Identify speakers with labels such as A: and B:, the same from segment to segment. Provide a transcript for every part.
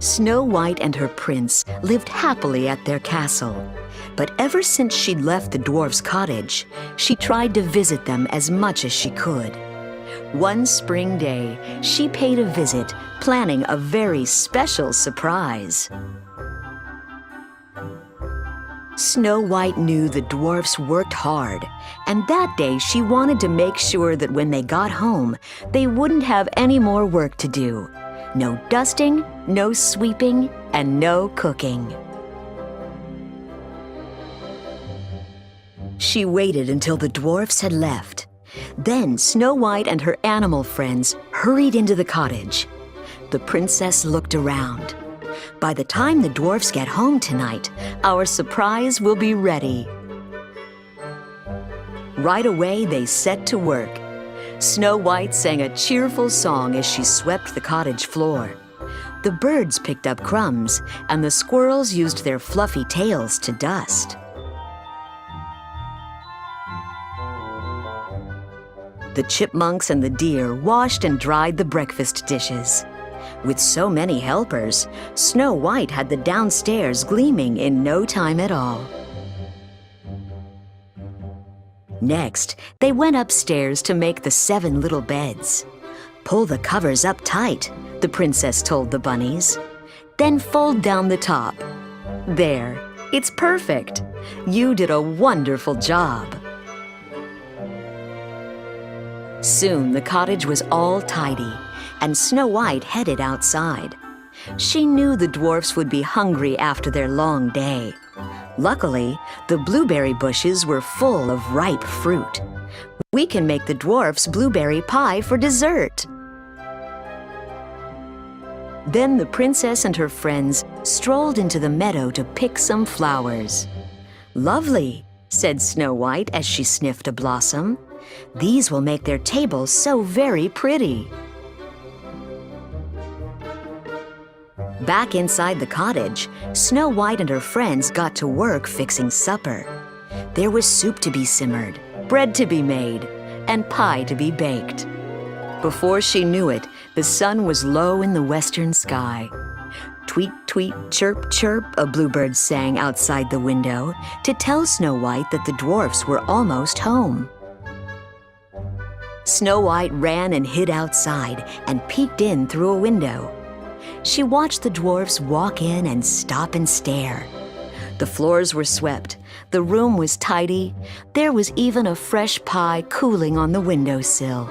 A: Snow White and her prince lived happily at their castle. But ever since she'd left the dwarf's cottage, she tried to visit them as much as she could. One spring day, she paid a visit, planning a very special surprise. Snow White knew the dwarfs worked hard, and that day she wanted to make sure that when they got home, they wouldn't have any more work to do. No dusting, no sweeping, and no cooking. She waited until the dwarfs had left. Then Snow White and her animal friends hurried into the cottage. The princess looked around. By the time the dwarfs get home tonight, our surprise will be ready. Right away, they set to work. Snow White sang a cheerful song as she swept the cottage floor. The birds picked up crumbs, and the squirrels used their fluffy tails to dust. The chipmunks and the deer washed and dried the breakfast dishes. With so many helpers, Snow White had the downstairs gleaming in no time at all. Next, they went upstairs to make the 7 little beds. "Pull the covers up tight," the princess told the bunnies. "Then fold down the top. There, it's perfect. You did a wonderful job." Soon the cottage was all tidy, and Snow White headed outside. She knew the dwarfs would be hungry after their long day. Luckily, the blueberry bushes were full of ripe fruit. "We can make the dwarfs blueberry pie for dessert." Then the princess and her friends strolled into the meadow to pick some flowers. "Lovely," said Snow White as she sniffed a blossom. "These will make their table so very pretty." Back inside the cottage, Snow White and her friends got to work fixing supper. There was soup to be simmered, bread to be made, and pie to be baked. Before she knew it, the sun was low in the western sky. "Tweet, tweet, chirp, chirp," a bluebird sang outside the window to tell Snow White that the dwarfs were almost home. Snow White ran and hid outside and peeked in through a window. She watched the dwarfs walk in and stop and stare. The floors were swept, the room was tidy, there was even a fresh pie cooling on the windowsill.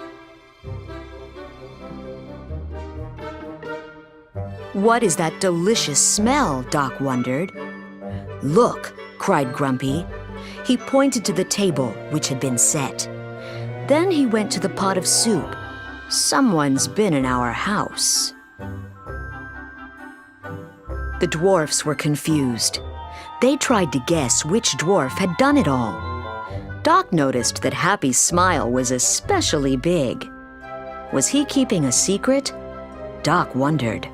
A: "What is that delicious smell?" Doc wondered. "Look," cried Grumpy. He pointed to the table, which had been set. Then he went to the pot of soup. "Someone's been in our house." The dwarfs were confused. They tried to guess which dwarf had done it all. Doc noticed that Happy's smile was especially big. Was he keeping a secret? Doc wondered.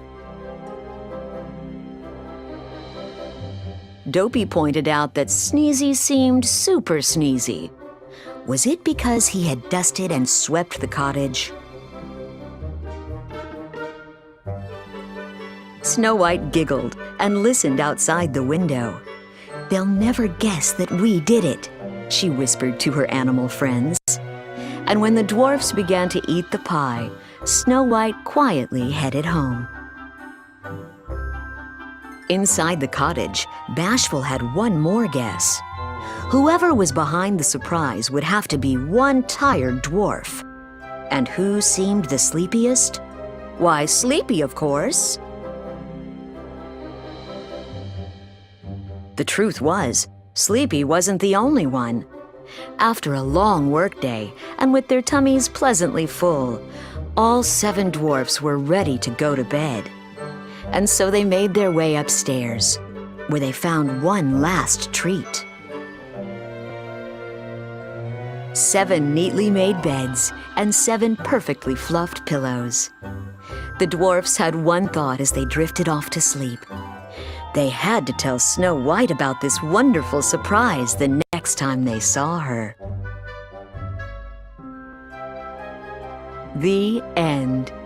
A: Dopey pointed out that Sneezy seemed super sneezy. Was it because he had dusted and swept the cottage? Snow White giggled and listened outside the window. "They'll never guess that we did it," she whispered to her animal friends. And when the dwarfs began to eat the pie, Snow White quietly headed home. Inside the cottage, Bashful had one more guess. Whoever was behind the surprise would have to be one tired dwarf. And who seemed the sleepiest? Why, Sleepy, of course. The truth was, Sleepy wasn't the only one. After a long workday, and with their tummies pleasantly full, all 7 dwarfs were ready to go to bed. And so they made their way upstairs, where they found one last treat. 7 neatly made beds and 7 perfectly fluffed pillows. The dwarfs had one thought as they drifted off to sleep. They had to tell Snow White about this wonderful surprise the next time they saw her. The end.